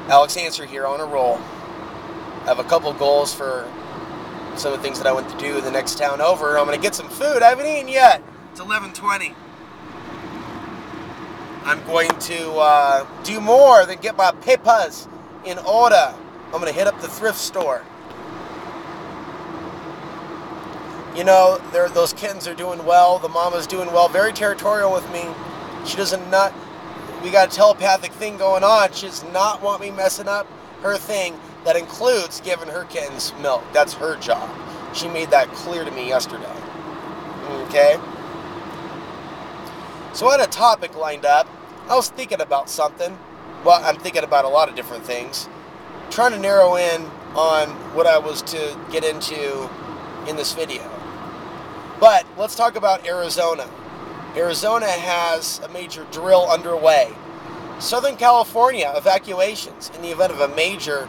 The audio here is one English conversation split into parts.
Alex Answer here on a roll. I have a couple goals for some of the things that I want to do in the next town over. I'm going to get some food. I haven't eaten yet. It's 11:20. I'm going to do more than get my papers in order. I'm going to hit up the thrift store. You know, those kittens are doing well. The mama's doing well. Very territorial with me. She doesn't not. We got a telepathic thing going on. She does not want me messing up her thing. That includes giving her kittens milk. That's her job. She made that clear to me yesterday. Okay? So I had a topic lined up. I was thinking about something. Well, I'm thinking about a lot of different things. Trying to narrow in on what I was to get into in this video. But let's talk about Arizona. Arizona has a major drill underway. Southern California, evacuations in the event of a major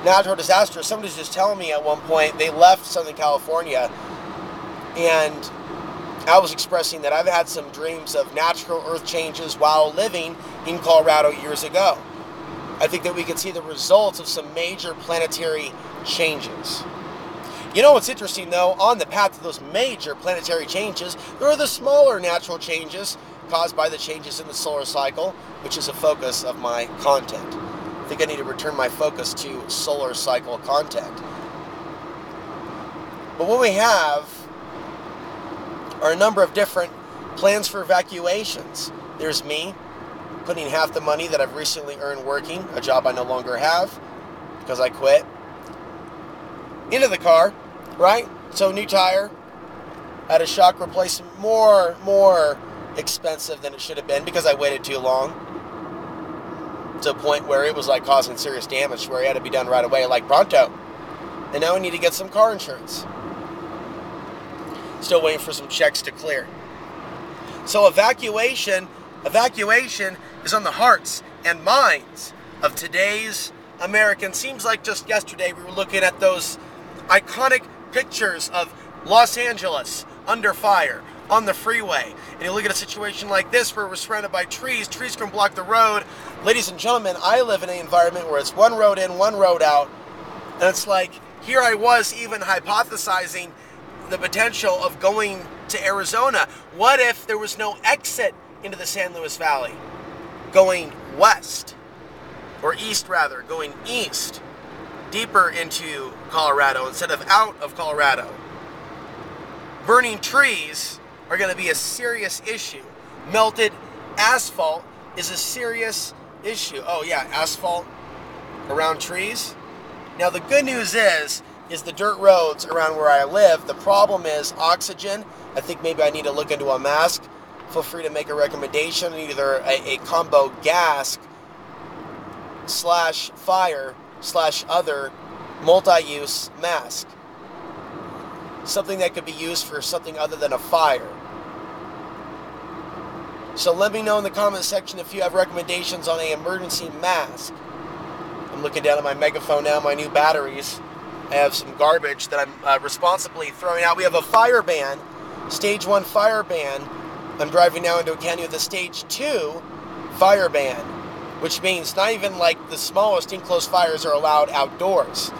natural disaster. Somebody was just telling me at one point they left Southern California, and I was expressing that I've had some dreams of natural earth changes while living in Colorado years ago. I think that we could see the results of some major planetary changes. You know what's interesting though, on the path to those major planetary changes, there are the smaller natural changes caused by the changes in the solar cycle, which is a focus of my content. I think I need to return my focus to solar cycle content. But what we have are a number of different plans for evacuations. There's me putting half the money that I've recently earned working, a job I no longer have because I quit, into the car, right? So new tire, had a shock replacement, more expensive than it should have been because I waited too long, to a point where it was like causing serious damage where it had to be done right away, like pronto. And now we need to get some car insurance. Still waiting for some checks to clear. So evacuation is on the hearts and minds of today's Americans. Seems like just yesterday we were looking at those iconic pictures of Los Angeles under fire on the freeway. And you look at a situation like this where we're surrounded by trees. Trees can block the road. Ladies and gentlemen, I live in an environment where it's one road in, one road out. And it's like, here I was even hypothesizing the potential of going to Arizona. What if there was no exit into the San Luis Valley? Going west, or east rather, going east, deeper into Colorado instead of out of Colorado. Burning trees are going to be a serious issue. Melted asphalt is a serious issue. Oh yeah, asphalt around trees. Now the good news is the dirt roads around where I live. The problem is oxygen. I think maybe I need to look into a mask. Feel free to make a recommendation, either a combo gas / fire / other multi-use mask. Something that could be used for something other than a fire. So let me know in the comment section if you have recommendations on an emergency mask. I'm looking down at my megaphone now, my new batteries. I have some garbage that I'm responsibly throwing out. We have a fire ban, stage 1 fire ban. I'm driving now into a county with a stage 2 fire ban, which means not even like the smallest enclosed fires are allowed outdoors.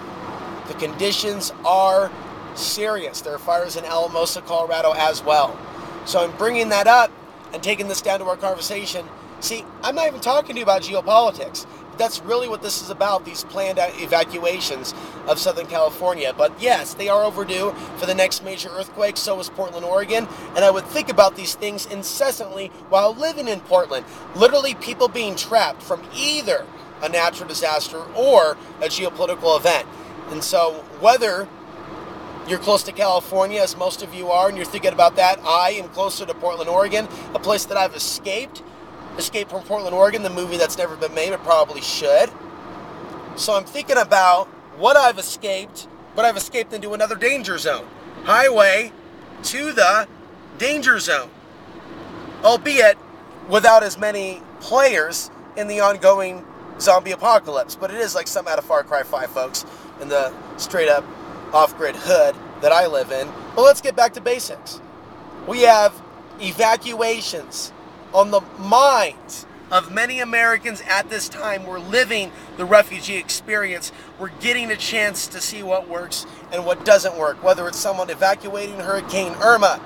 The conditions are serious. There are fires in Alamosa, Colorado as well. So I'm bringing that up and taking this down to our conversation. See, I'm not even talking to you about geopolitics. That's really what this is about, these planned evacuations of Southern California. But yes, they are overdue for the next major earthquake. So is Portland, Oregon. And I would think about these things incessantly while living in Portland. Literally people being trapped from either a natural disaster or a geopolitical event. And so whether you're close to California, as most of you are, and you're thinking about that, I am closer to Portland, Oregon, a place that I've escaped from Portland, Oregon, the movie that's never been made, but probably should. So I'm thinking about what I've escaped, but I've escaped into another danger zone. Highway to the danger zone. Albeit without as many players in the ongoing zombie apocalypse. But it is like something out of Far Cry 5, folks, in the straight up off-grid hood that I live in. But let's get back to basics. We have evacuations on the minds of many Americans at this time were living the refugee experience, were getting a chance to see what works and what doesn't work, whether it's someone evacuating Hurricane Irma.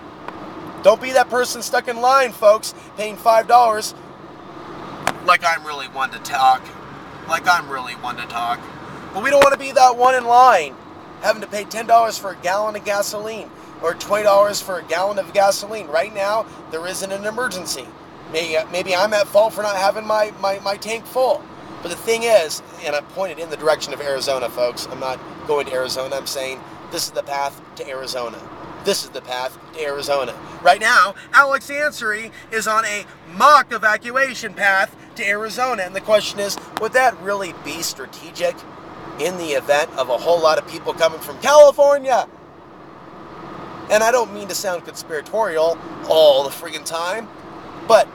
Don't be that person stuck in line, folks, paying $5 like I'm really one to talk. But we don't want to be that one in line, having to pay $10 for a gallon of gasoline or $20 for a gallon of gasoline. Right now, there isn't an emergency. Maybe I'm at fault for not having my tank full. But the thing is, and I'm pointed in the direction of Arizona, folks. I'm not going to Arizona. I'm saying this is the path to Arizona. This is the path to Arizona. Right now, Alex Ansary is on a mock evacuation path to Arizona. And the question is, would that really be strategic in the event of a whole lot of people coming from California? And I don't mean to sound conspiratorial all the friggin' time, but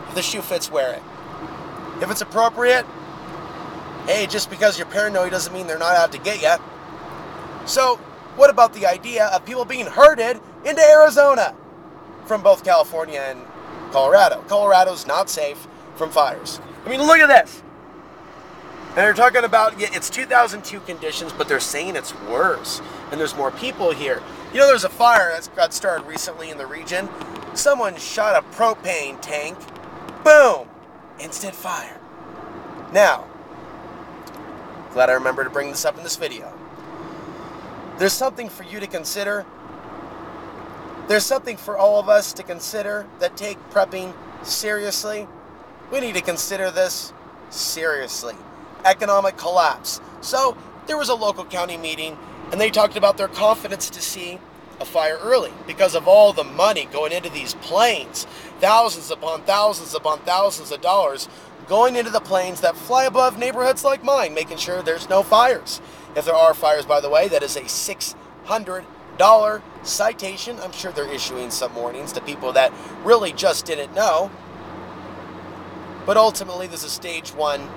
if the shoe fits, wear it. If it's appropriate, hey, just because you're paranoid doesn't mean they're not out to get you. So, what about the idea of people being herded into Arizona from both California and Colorado? Colorado's not safe from fires. I mean, look at this. And they're talking about, it's 2002 conditions, but they're saying it's worse. And there's more people here. You know, there's a fire that's got started recently in the region. Someone shot a propane tank. Boom! Instant fire. Now, glad I remember to bring this up in this video. There's something for you to consider. There's something for all of us to consider that take prepping seriously. We need to consider this seriously. Economic collapse. So there was a local county meeting and they talked about their confidence to see a fire early because of all the money going into these planes. Thousands upon thousands of dollars going into the planes that fly above neighborhoods like mine, making sure there's no fires. If there are fires, by the way, that is a $600 citation. I'm sure they're issuing some warnings to people that really just didn't know. But ultimately, this is stage 1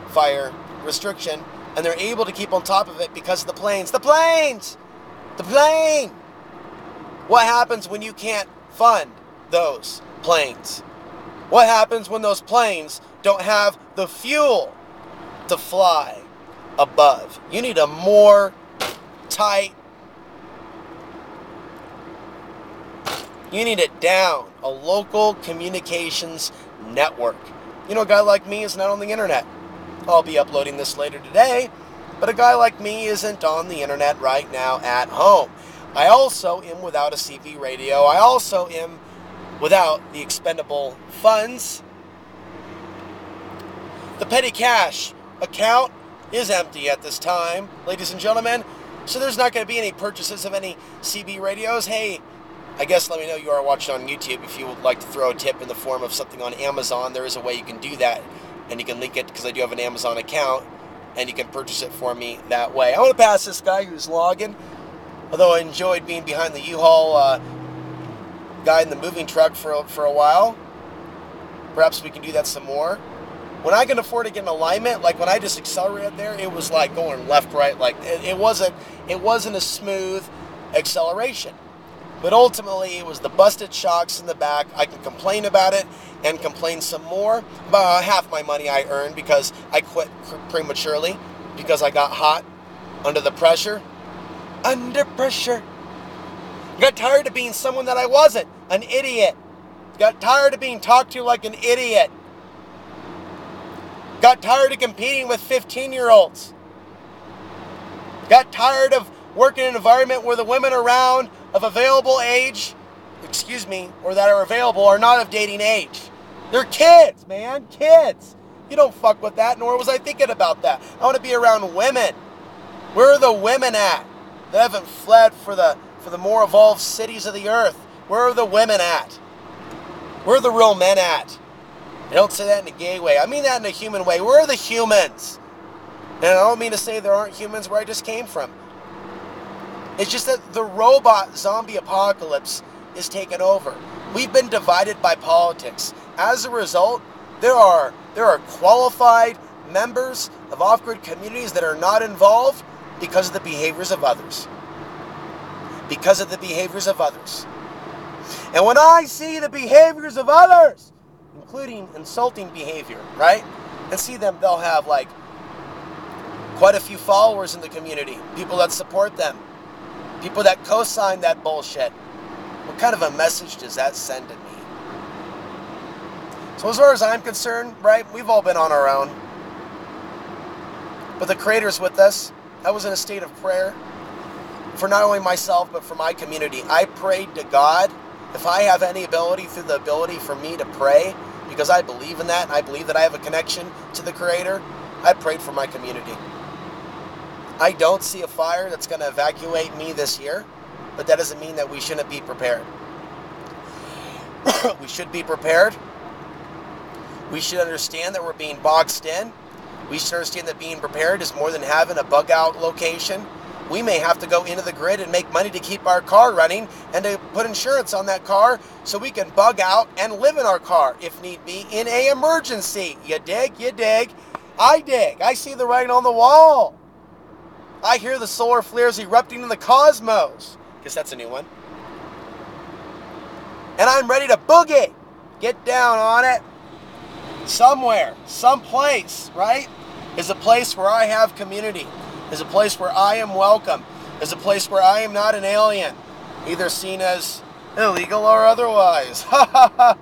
fire restriction, and they're able to keep on top of it because of the planes. The planes! The plane! What happens when you can't fund those planes? What happens when those planes don't have the fuel to fly above? You need a more tight, you need it down, a local communications network. You know, a guy like me is not on the internet. I'll be uploading this later today, but a guy like me isn't on the internet right now at home. I also am without a CB radio. I also am without the expendable funds. The petty cash account is empty at this time, ladies and gentlemen, so there's not going to be any purchases of any CB radios. Hey, I guess let me know you are watching on YouTube. If you would like to throw a tip in the form of something on Amazon, there is a way you can do that, and you can link it because I do have an Amazon account, and you can purchase it for me that way. I want to pass this guy who's logging, although I enjoyed being behind the U-Haul guy in the moving truck for a while. Perhaps we can do that some more. When I can afford to get an alignment, like when I just accelerated there, it was like going left, right. Like it wasn't a smooth acceleration. But ultimately, it was the busted shocks in the back. I can complain about it and complain some more about half my money I earned because I quit prematurely because I got hot under the pressure. Under pressure. Got tired of being someone that I wasn't. An idiot. Got tired of being talked to like an idiot. Got tired of competing with 15-year-olds. Got tired of working in an environment where the women around of available age, or that are available are not of dating age. They're kids, man, kids. You don't fuck with that, nor was I thinking about that. I want to be around women. Where are the women at that haven't fled for the more evolved cities of the earth? Where are the women at? Where are the real men at? I don't say that in a gay way. I mean that in a human way. Where are the humans? And I don't mean to say there aren't humans where I just came from. It's just that the robot zombie apocalypse is taken over. We've been divided by politics. As a result, there are qualified members of off-grid communities that are not involved because of the behaviors of others. Because of the behaviors of others. And when I see the behaviors of others, including insulting behavior, right? And see them, they'll have like quite a few followers in the community, people that support them, people that co-sign that bullshit. What kind of a message does that send to me? So as far as I'm concerned, right, we've all been on our own. But the Creator's with us. I was in a state of prayer for not only myself, but for my community. I prayed to God. If I have any ability through the ability for me to pray, because I believe in that, and I believe that I have a connection to the Creator, I prayed for my community. I don't see a fire that's going to evacuate me this year, but that doesn't mean that we shouldn't be prepared. We should be prepared. We should understand that we're being boxed in. We should understand that being prepared is more than having a bug out location. We may have to go into the grid and make money to keep our car running and to put insurance on that car so we can bug out and live in our car, if need be, in an emergency. You dig? You dig? I dig. I see the writing on the wall. I hear the solar flares erupting in the cosmos. Guess that's a new one. And I'm ready to boogie. Get down on it. Somewhere, someplace, right, is a place where I have community, is a place where I am welcome, is a place where I am not an alien, either seen as illegal or otherwise. Ha ha ha.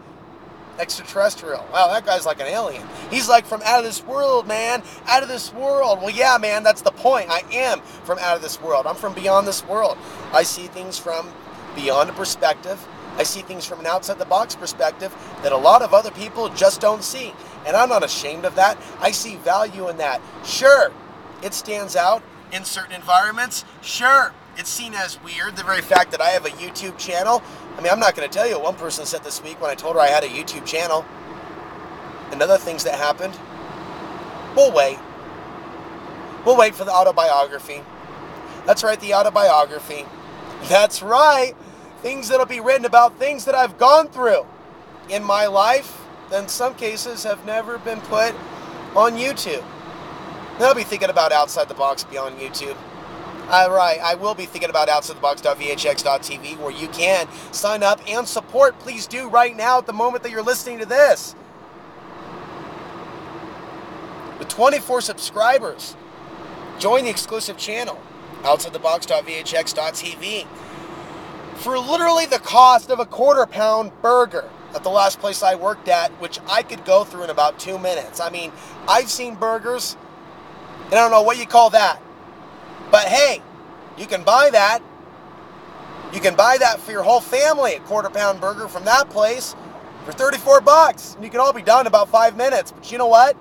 Extraterrestrial. Wow, that guy's like an alien. He's like from out of this world, man. Out of this world. Well, yeah, man, that's the point. I am from out of this world. I'm from beyond this world. I see things from beyond a perspective. I see things from an outside-the-box perspective that a lot of other people just don't see. And I'm not ashamed of that. I see value in that. Sure, it stands out in certain environments. Sure, it's seen as weird, the very fact that I have a YouTube channel. I mean, I'm not going to tell you what one person said this week when I told her I had a YouTube channel. And other things that happened. We'll wait. We'll wait for the autobiography. That's right, the autobiography. That's right. Things that'll be written about things that I've gone through in my life that in some cases have never been put on YouTube. And I'll be thinking about outside the box beyond YouTube. Right, I will be thinking about outsidethebox.vhx.tv, where you can sign up and support. Please do right now at the moment that you're listening to this. With 24 subscribers, join the exclusive channel, outsidethebox.vhx.tv. For literally the cost of a quarter-pound burger at the last place I worked at, which I could go through in about 2 minutes. I mean, I've seen burgers, and I don't know what you call that. But hey, you can buy that. You can buy that for your whole family, a quarter-pound burger from that place for $34. And you can all be done in about 5 minutes. But you know what?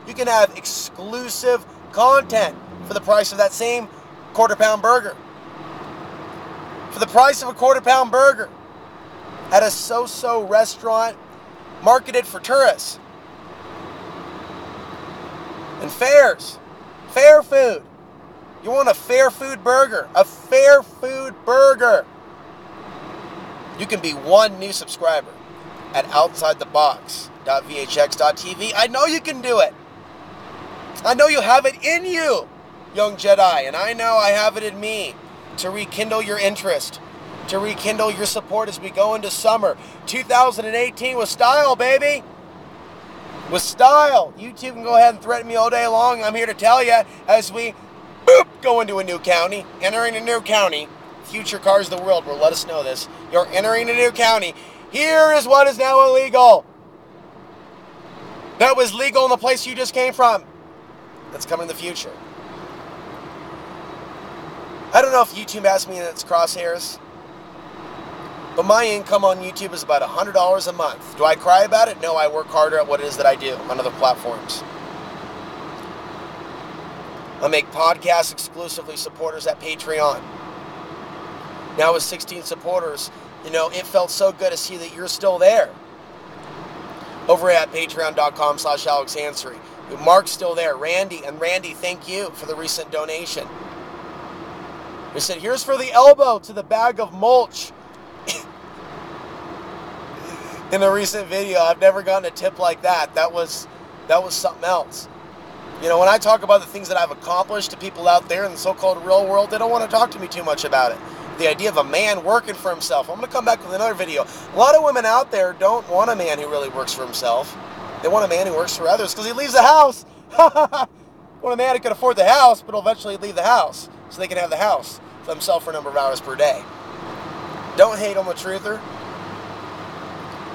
You can have exclusive content for the price of that same quarter-pound burger. For the price of a quarter-pound burger at a so-so restaurant marketed for tourists. And fairs. Fair food. You want a fair food burger. A fair food burger. You can be one new subscriber at outsidethebox.vhx.tv. I know you can do it. I know you have it in you, young Jedi. And I know I have it in me. To rekindle your interest, to rekindle your support as we go into summer 2018 with style, baby. With style. YouTube can go ahead and threaten me all day long. I'm here to tell you as we go into a new county, entering a new county. Future Cars of the World will let us know this. You're entering a new county. Here is what is now illegal. That was legal in the place you just came from. That's coming in the future. I don't know if YouTube has me in its crosshairs, but my income on YouTube is about $100 a month. Do I cry about it? No, I work harder at what it is that I do on other platforms. I make podcasts exclusively supporters at Patreon. Now with 16 supporters, you know, it felt so good to see that you're still there. Over at patreon.com/AlexAnsary. Mark's still there. Randy, thank you for the recent donation. They said, here's for the elbow to the bag of mulch. In a recent video, I've never gotten a tip like that. That was something else. You know, when I talk about the things that I've accomplished to people out there in the so-called real world, they don't want to talk to me too much about it. The idea of a man working for himself. I'm going to come back with another video. A lot of women out there don't want a man who really works for himself. They want a man who works for others because he leaves the house. Want a man who can afford the house, but will eventually leave the house so they can have the house for themselves for a number of hours per day. Don't hate on the truther.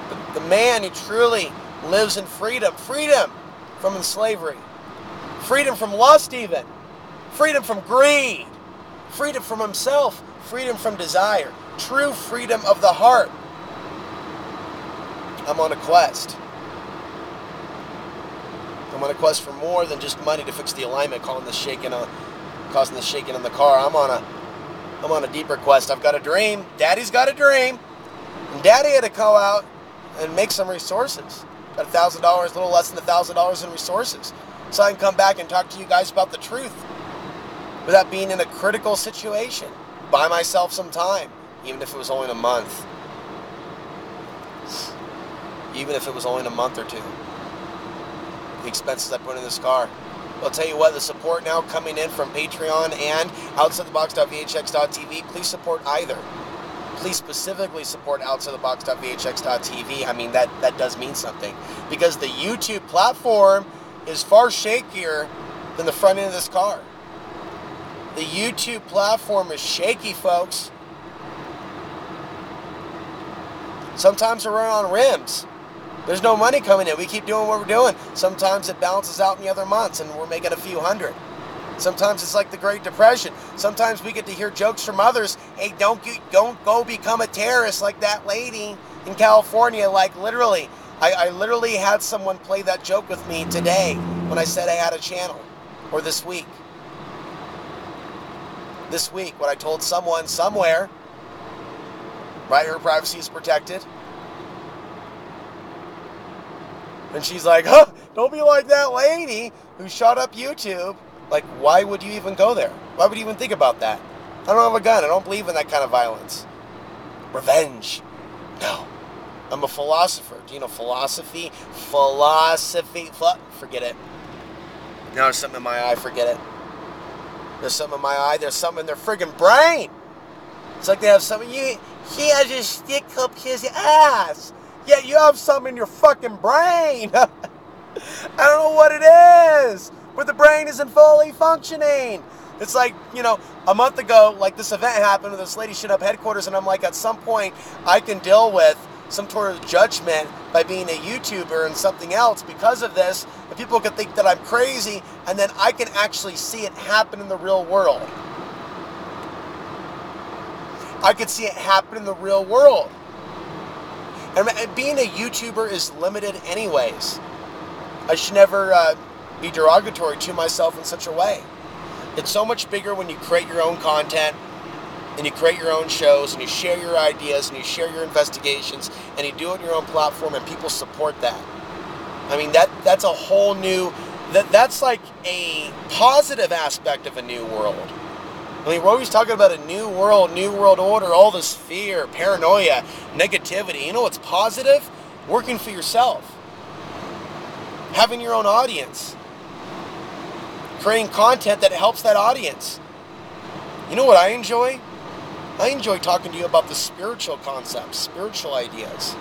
But the man who truly lives in freedom, freedom from slavery, freedom from lust even, freedom from greed, freedom from himself, freedom from desire, true freedom of the heart. I'm on a quest. I'm on a quest for more than just money to fix the alignment, causing the shaking on the car. I'm on a deeper quest. I've got a dream. Daddy's got a dream. And Daddy had to go out and make some resources. Got $1,000, a little less than $1,000 in resources. So I can come back and talk to you guys about the truth without being in a critical situation. Buy myself some time, even if it was only in a month. Even if it was only in a month or two. The expenses I put in this car. I'll tell you what, the support now coming in from Patreon and OutsideTheBox.vhx.tv, please support either. Please specifically support OutsideTheBox.vhx.tv. I mean, that does mean something. Because the YouTube platform is far shakier than the front end of this car. The YouTube platform is shaky, folks. Sometimes we're running on rims. There's no money coming in. We keep doing what we're doing. Sometimes it balances out in the other months and we're making a few hundred. Sometimes it's like the Great Depression. Sometimes we get to hear jokes from others. Hey, don't go become a terrorist like that lady in California. Like literally, I literally had someone play that joke with me today when I said I had a channel. Or this week. This week when I told someone somewhere, right, her privacy is protected. And she's like, huh, don't be like that lady who shot up YouTube. Like, why would you even go there? Why would you even think about that? I don't have a gun. I don't believe in that kind of violence. Revenge. No. I'm a philosopher. Do you know philosophy? Forget it. Now there's something in my eye. Forget it. There's something in my eye. There's something in their friggin' brain. It's like they have something. He has a stick up his ass. Yeah, you have something in your fucking brain. I don't know what it is, but the brain isn't fully functioning. It's like, you know, a month ago, like this event happened with this lady shut up headquarters, and I'm like, at some point, I can deal with some sort of judgment by being a YouTuber and something else because of this, and people can think that I'm crazy, and then I can actually see it happen in the real world. I could see it happen in the real world. And being a YouTuber is limited anyways. I should never be derogatory to myself in such a way. It's so much bigger when you create your own content and you create your own shows and you share your ideas and you share your investigations and you do it on your own platform and people support that. I mean, that's a whole new, that's like a positive aspect of a new world. I mean, we're always talking about a new world order, all this fear, paranoia, negativity. You know what's positive? Working for yourself. Having your own audience. Creating content that helps that audience. You know what I enjoy? I enjoy talking to you about the spiritual concepts, spiritual ideas.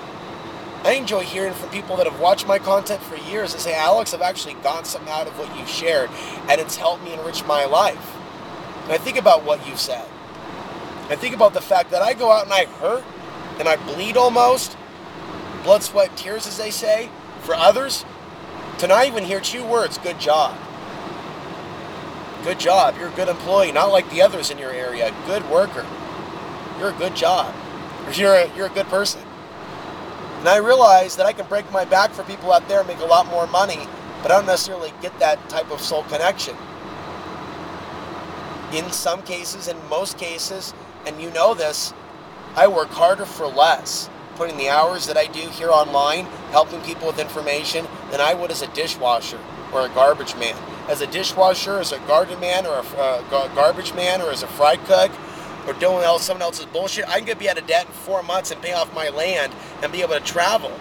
I enjoy hearing from people that have watched my content for years and say, Alex, I've actually got something out of what you've shared, and it's helped me enrich my life. And I think about what you've said. I think about the fact that I go out and I hurt and I bleed almost, blood, sweat, tears, as they say, for others, to not even hear 2 words, good job. Good job. You're a good employee, not like the others in your area. Good worker. You're a good job. You're a good person. And I realize that I can break my back for people out there and make a lot more money, but I don't necessarily get that type of soul connection. In some cases, in most cases, and you know this, I work harder for less, putting the hours that I do here online, helping people with information, than I would as a dishwasher or a garbage man. As a dishwasher, as a garden man, or a garbage man, or as a fry cook, or doing someone else's bullshit, I can be out of debt in 4 months and pay off my land and be able to travel.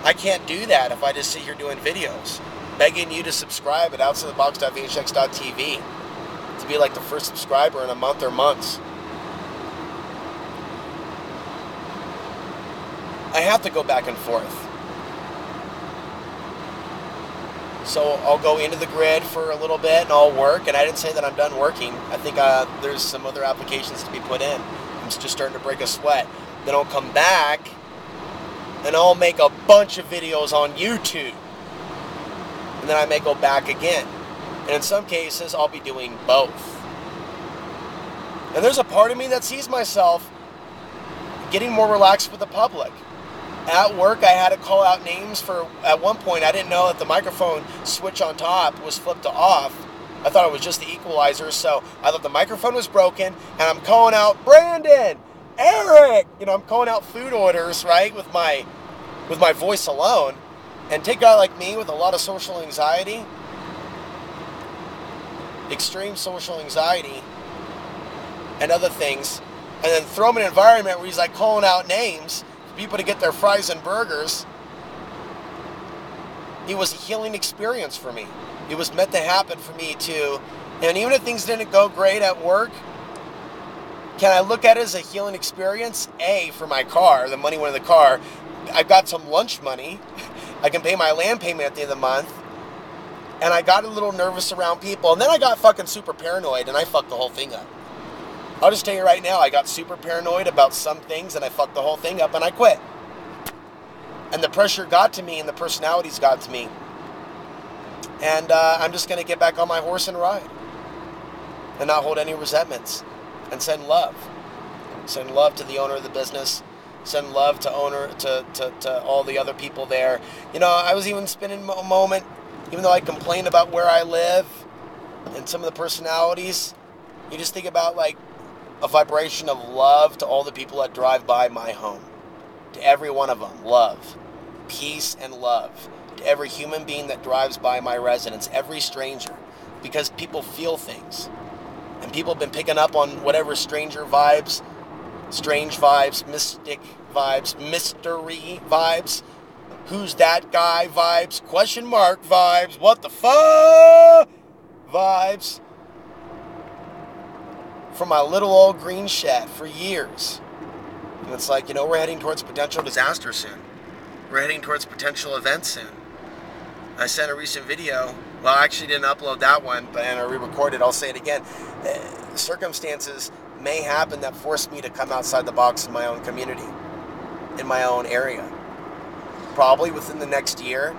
I can't do that if I just sit here doing videos. Begging you to subscribe at OutsideTheBox.vhx.tv to be like the first subscriber in a month or months. I have to go back and forth. So I'll go into the grid for a little bit and I'll work. And I didn't say that I'm done working. I think there's some other applications to be put in. I'm just starting to break a sweat. Then I'll come back and I'll make a bunch of videos on YouTube. And then I may go back again. And in some cases, I'll be doing both. And there's a part of me that sees myself getting more relaxed with the public. At work, I had to call out names for, at one point, I didn't know that the microphone switch on top was flipped to off. I thought it was just the equalizer, so I thought the microphone was broken, and I'm calling out, Brandon, Eric! You know, I'm calling out food orders, right, with my voice alone. And take a guy like me with a lot of social anxiety, extreme social anxiety, and other things, and then throw him in an environment where he's like calling out names people to get their fries and burgers. It was a healing experience for me. It was meant to happen for me too. And even if things didn't go great at work, can I look at it as a healing experience? A, for my car, the money went in the car. I've got some lunch money. I can pay my land payment at the end of the month. And I got a little nervous around people. And then I got fucking super paranoid and I fucked the whole thing up. I'll just tell you right now, I got super paranoid about some things and I fucked the whole thing up and I quit. And the pressure got to me and the personalities got to me. And I'm just going to get back on my horse and ride. And not hold any resentments. And send love. Send love to the owner of the business. Send love to all the other people there. You know, I was even spending a moment, even though I complain about where I live and some of the personalities, you just think about like a vibration of love to all the people that drive by my home. To every one of them, love. Peace and love. To every human being that drives by my residence, every stranger. Because people feel things. And people have been picking up on whatever stranger vibes, strange vibes, mystic vibes, mystery vibes, who's that guy vibes, question mark vibes, what the fuck vibes. From my little old green shed for years. And it's like, you know, we're heading towards potential disaster soon. We're heading towards potential events soon. I sent a recent video. Well, I actually didn't upload that one, but I re-recorded. I'll say it again. Circumstances may happen that force me to come outside the box in my own community, in my own area. Probably within the next year.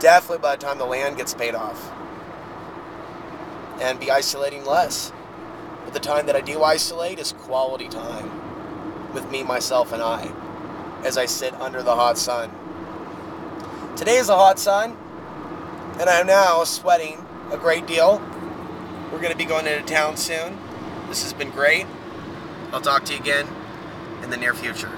Definitely by the time the land gets paid off. And be isolating less. But the time that I do isolate is quality time with me, myself, and I as I sit under the hot sun. Today is a hot sun, and I am now sweating a great deal. We're going to be going into town soon. This has been great. I'll talk to you again in the near future.